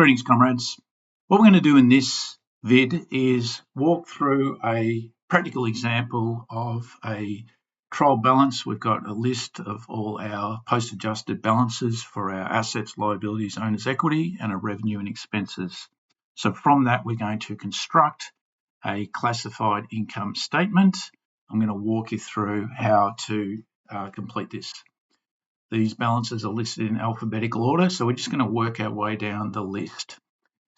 Greetings, comrades. What we're going to do in this vid is walk through a practical example of a trial balance. We've got a list of all our post-adjusted balances for our assets, liabilities, owner's equity, and our revenue and expenses. So from that, we're going to construct a classified income statement. I'm going to walk you through how to complete this. These balances are listed in alphabetical order, so we're just going to work our way down the list.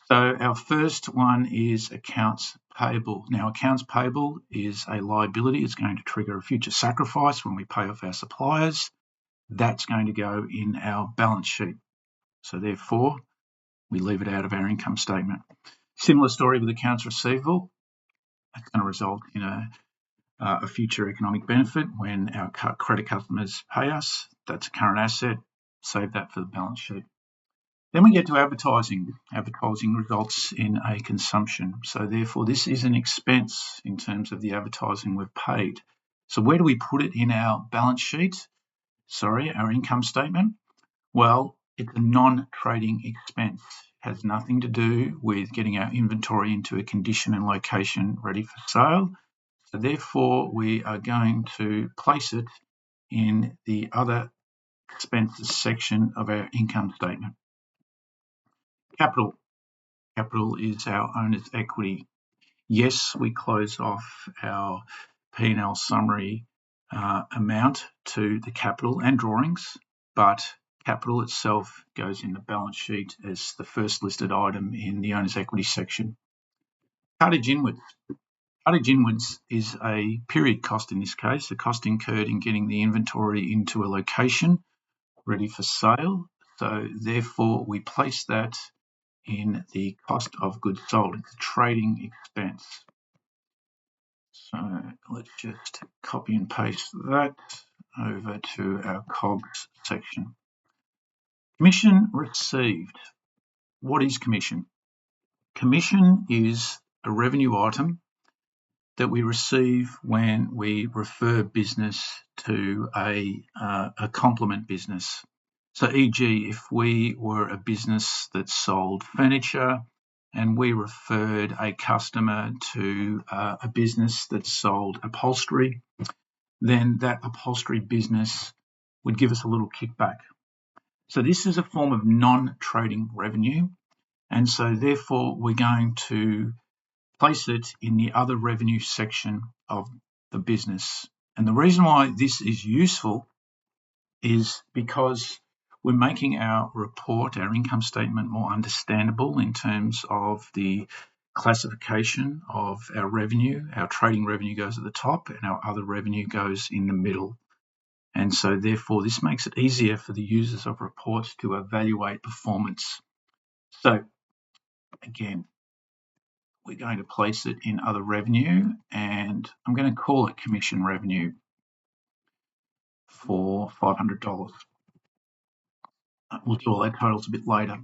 So our first one is accounts payable. Now, accounts payable is a liability. It's going to trigger a future sacrifice when we pay off our suppliers. That's going to go in our balance sheet. So therefore, we leave it out of our income statement. Similar story with accounts receivable. That's going to result in a future economic benefit when our credit customers pay us. That's a current asset. Save that for the balance sheet. Then we get to advertising. Advertising results in a consumption. So therefore, this is an expense in terms of the advertising we've paid. So where do we put it in our balance sheet? Our income statement? Well, it's a non-trading expense. It has nothing to do with getting our inventory into a condition and location ready for sale. So therefore, we are going to place it in the other expenses section of our income statement. Capital. Capital is our owner's equity. Yes, we close off our P&L summary amount to the capital and drawings, but capital itself goes in the balance sheet as the first listed item in the owner's equity section. Cartage inwards. Cartage inwards is a period cost in this case, a cost incurred in getting the inventory into a location ready for sale. So therefore, we place that in the cost of goods sold. It's a trading expense. So let's just copy and paste that over to our COGS section. Commission received. What is commission? Commission is a revenue item that we receive when we refer business to a complement business. So e.g., if we were a business that sold furniture and we referred a customer to a business that sold upholstery, then that upholstery business would give us a little kickback. So this is a form of non-trading revenue, and so therefore we're going to place it in the other revenue section of the business. And the reason why this is useful is because we're making our report, our income statement, more understandable in terms of the classification of our revenue. Our trading revenue goes at the top and our other revenue goes in the middle. And so therefore, this makes it easier for the users of reports to evaluate performance. So again, we're going to place it in other revenue, and I'm going to call it commission revenue for $500. We'll do all our totals a bit later.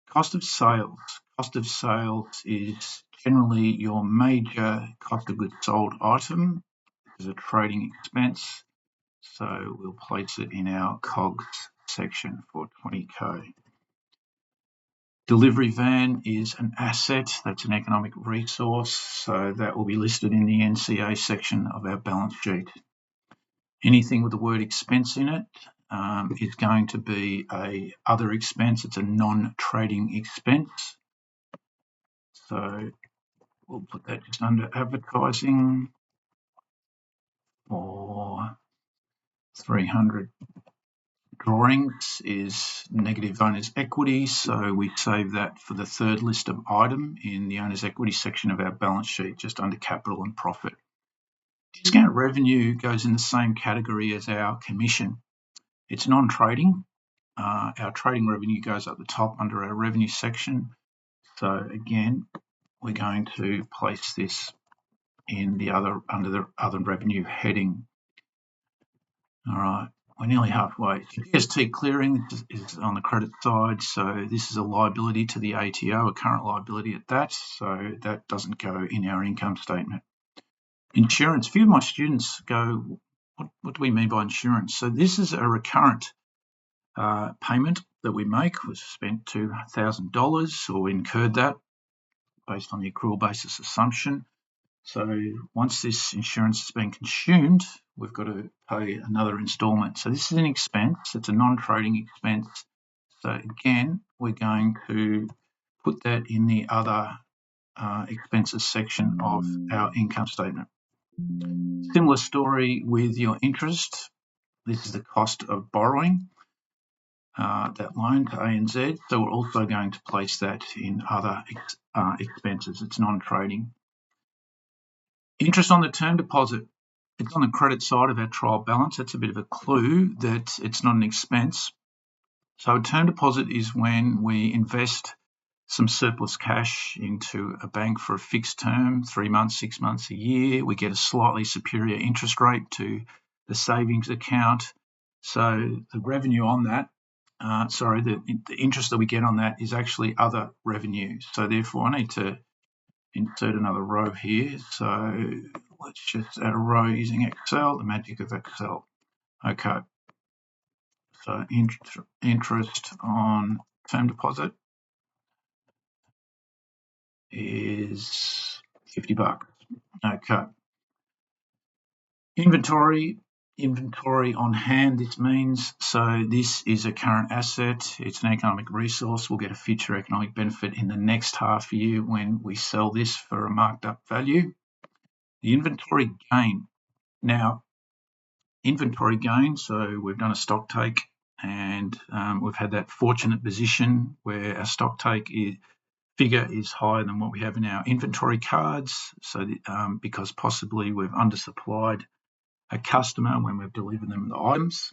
Cost of sales. Cost of sales is generally your major cost of goods sold item. This is a trading expense, so we'll place it in our COGS section for $20K. Delivery van is an asset, that's an economic resource, so that will be listed in the NCA section of our balance sheet. Anything with the word expense in it is going to be a other expense. It's a non-trading expense. So we'll put that just under advertising for 300. Drawings is negative owner's equity, so we save that for the third list of item in the owner's equity section of our balance sheet, just under capital and profit. Discount revenue goes in the same category as our commission. It's non-trading. Our trading revenue goes at the top under our revenue section. So again, we're going to place this in the other under the other revenue heading. All right, we're nearly halfway. GST clearing is on the credit side, so this is a liability to the ATO, a current liability at that, so that doesn't go in our income statement. Insurance. A few of my students go, what do we mean by insurance? So this is a recurrent payment that we make was spent $2,000 or incurred that based on the accrual basis assumption. So once this insurance has been consumed, we've got to pay another instalment. So this is an expense. It's a non-trading expense. So again, we're going to put that in the other expenses section of our income statement. Similar story with your interest. This is the cost of borrowing that loan to ANZ. So we're also going to place that in other expenses. It's non-trading. Interest on the term deposit. It's on the credit side of our trial balance. That's a bit of a clue that it's not an expense. So a term deposit is when we invest some surplus cash into a bank for a fixed term, 3 months, 6 months, a year. We get a slightly superior interest rate to the savings account. So the revenue on that, the interest that we get on that is actually other revenue. So therefore I need to insert another row here. So let's just add a row using Excel, the magic of Excel. Okay. So interest on term deposit is $50. Okay. Inventory on hand, this means, so this is a current asset. It's an economic resource. We'll get a future economic benefit in the next half year when we sell this for a marked up value. The inventory gain. Now, inventory gain, so we've done a stock take and we've had that fortunate position where our stock take figure is higher than what we have in our inventory cards. So because possibly we've undersupplied a customer when we've delivered them the items.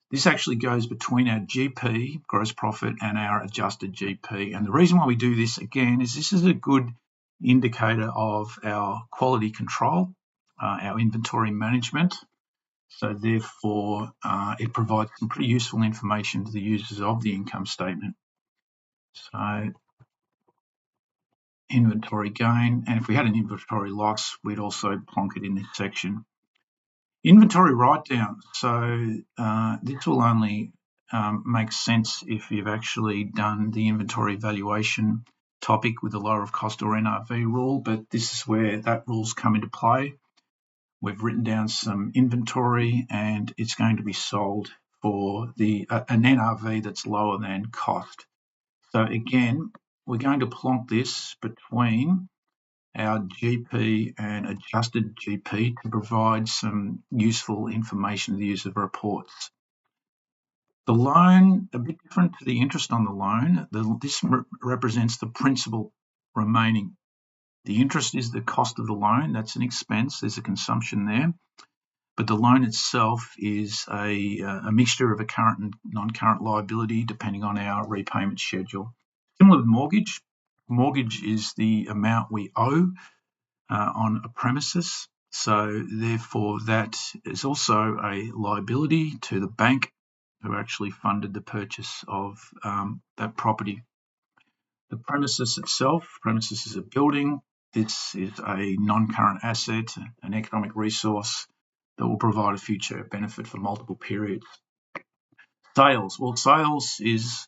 This actually goes between our GP, gross profit, and our adjusted GP. And the reason why we do this again is this is a good indicator of our quality control, our inventory management. So therefore, it provides some pretty useful information to the users of the income statement. So inventory gain, and if we had an inventory loss, we'd also plonk it in this section. Inventory write-down. So this will only make sense if you've actually done the inventory valuation topic with the lower of cost or NRV rule, but this is where that rule's come into play. We've written down some inventory and it's going to be sold for an NRV that's lower than cost. So again, we're going to plonk this between our GP and adjusted GP to provide some useful information to the user of reports. The loan, a bit different to the interest on the loan, this represents the principal remaining. The interest is the cost of the loan, that's an expense, there's a consumption there. But the loan itself is a mixture of a current and non-current liability depending on our repayment schedule. Similar with mortgage. Mortgage is the amount we owe on a premises. So therefore that is also a liability to the bank who actually funded the purchase of that property. The premises itself, premises is a building. This is a non-current asset, an economic resource that will provide a future benefit for multiple periods. Sales. Well, sales is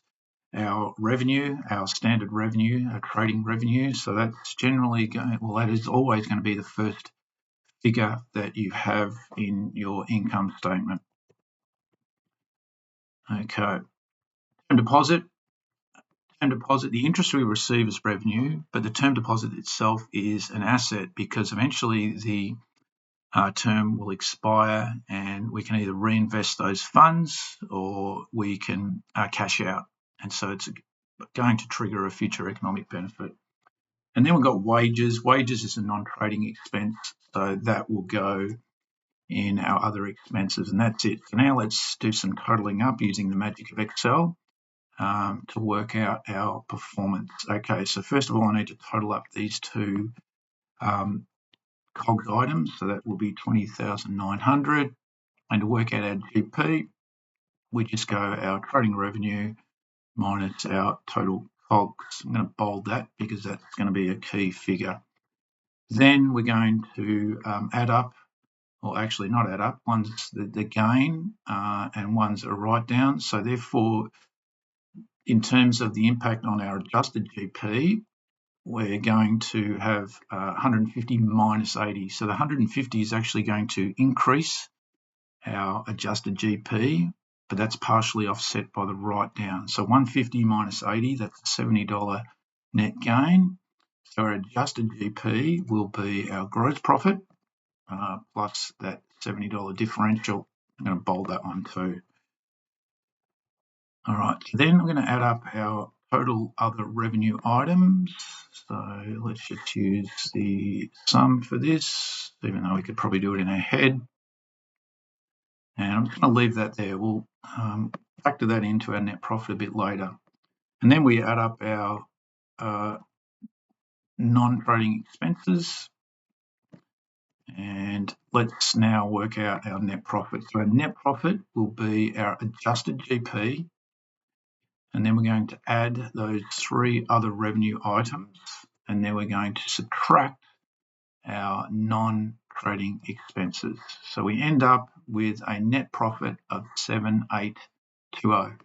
our revenue, our standard revenue, our trading revenue. So that's generally that is always going to be the first figure that you have in your income statement. Okay. Term deposit. Term deposit, the interest we receive is revenue, but the term deposit itself is an asset because eventually the term will expire and we can either reinvest those funds or we can cash out. And so it's going to trigger a future economic benefit. And then we've got wages. Wages is a non-trading expense, so that will go in our other expenses, and that's it. So now let's do some totaling up using the magic of Excel to work out our performance. Okay, so first of all, I need to total up these two COGS items, so that will be 20,900. And to work out our GP, we just go our trading revenue minus our total COGS. I'm going to bold that because that's going to be a key figure. Then we're going to add up, or actually not add up, one's the gain and one's a write down. So therefore In terms of the impact on our adjusted GP, we're going to have 150 minus 80. So the 150 is actually going to increase our adjusted GP, but that's partially offset by the write-down. So 150 minus 80, that's a $70 net gain. So our adjusted GP will be our gross profit plus that $70 differential. I'm going to bold that one too. All right, so then I'm going to add up our total other revenue items. So let's just use the sum for this, even though we could probably do it in our head. And I'm just going to leave that there. We'll factor that into our net profit a bit later. And then we add up our non-trading expenses. And let's now work out our net profit. So our net profit will be our adjusted GP. And then we're going to add those three other revenue items. And then we're going to subtract our non-trading expenses. So we end up with a net profit of 7,820.